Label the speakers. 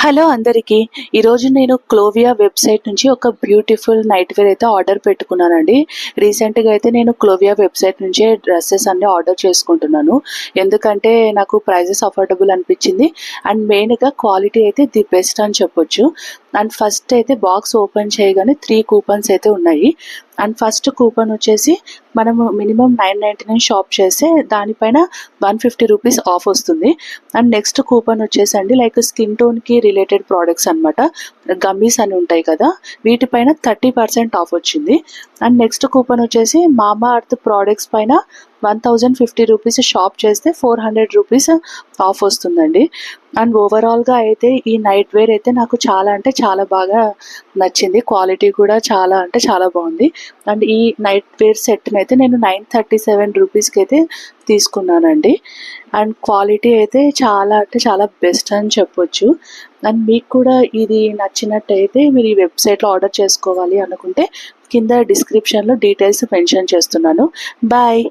Speaker 1: Hello అందరికీ. ఈరోజు నేను క్లోవియా వెబ్సైట్ నుంచి ఒక బ్యూటిఫుల్ నైట్ వేర్ అయితే ఆర్డర్ పెట్టుకున్నానండి. రీసెంట్గా అయితే నేను క్లోవియా వెబ్సైట్ నుంచే డ్రెస్సెస్ అన్నీ ఆర్డర్ చేసుకుంటున్నాను. ఎందుకంటే నాకు ప్రైజెస్ అఫోర్డబుల్ అనిపించింది అండ్ మెయిన్గా క్వాలిటీ అయితే ది బెస్ట్ అని చెప్పొచ్చు. అండ్ ఫస్ట్ అయితే బాక్స్ ఓపెన్ చేయగానే 3 కూపన్స్ అయితే ఉన్నాయి. అండ్ ఫస్ట్ కూపన్ వచ్చేసి మనము మినిమం 999 షాప్ చేస్తే దానిపైన 150 రూపీస్ ఆఫ్ వస్తుంది. అండ్ నెక్స్ట్ కూపన్ వచ్చేసండి లైక్ స్కిన్ టోన్కి రిలేటెడ్ ప్రోడక్ట్స్ అనమాట. గమ్మీస్ అని ఉంటాయి కదా, వీటిపైన 30% ఆఫ్ వచ్చింది. అండ్ నెక్స్ట్ కూపన్ వచ్చేసి మామా అర్త్ ప్రోడక్ట్స్ పైన 1050 రూపీస్ షాప్ చేస్తే 400 రూపీస్ ఆఫ్ వస్తుందండి. అండ్ ఓవరాల్గా అయితే ఈ నైట్ వేర్ అయితే నాకు చాలా అంటే చాలా బాగా నచ్చింది. క్వాలిటీ కూడా చాలా అంటే చాలా బాగుంది. అండ్ ఈ నైట్ వేర్ సెట్ని అయితే నేను 937 రూపీస్కి అయితే తీసుకున్నానండి. అండ్ క్వాలిటీ అయితే చాలా అంటే చాలా బెస్ట్ అని చెప్పొచ్చు. అండ్ మీకు కూడా ఇది నచ్చినట్టయితే మీరు ఈ వెబ్సైట్లో ఆర్డర్ చేసుకోవాలి అనుకుంటే కింద డిస్క్రిప్షన్లో డీటెయిల్స్ మెన్షన్ చేస్తున్నాను. బాయ్.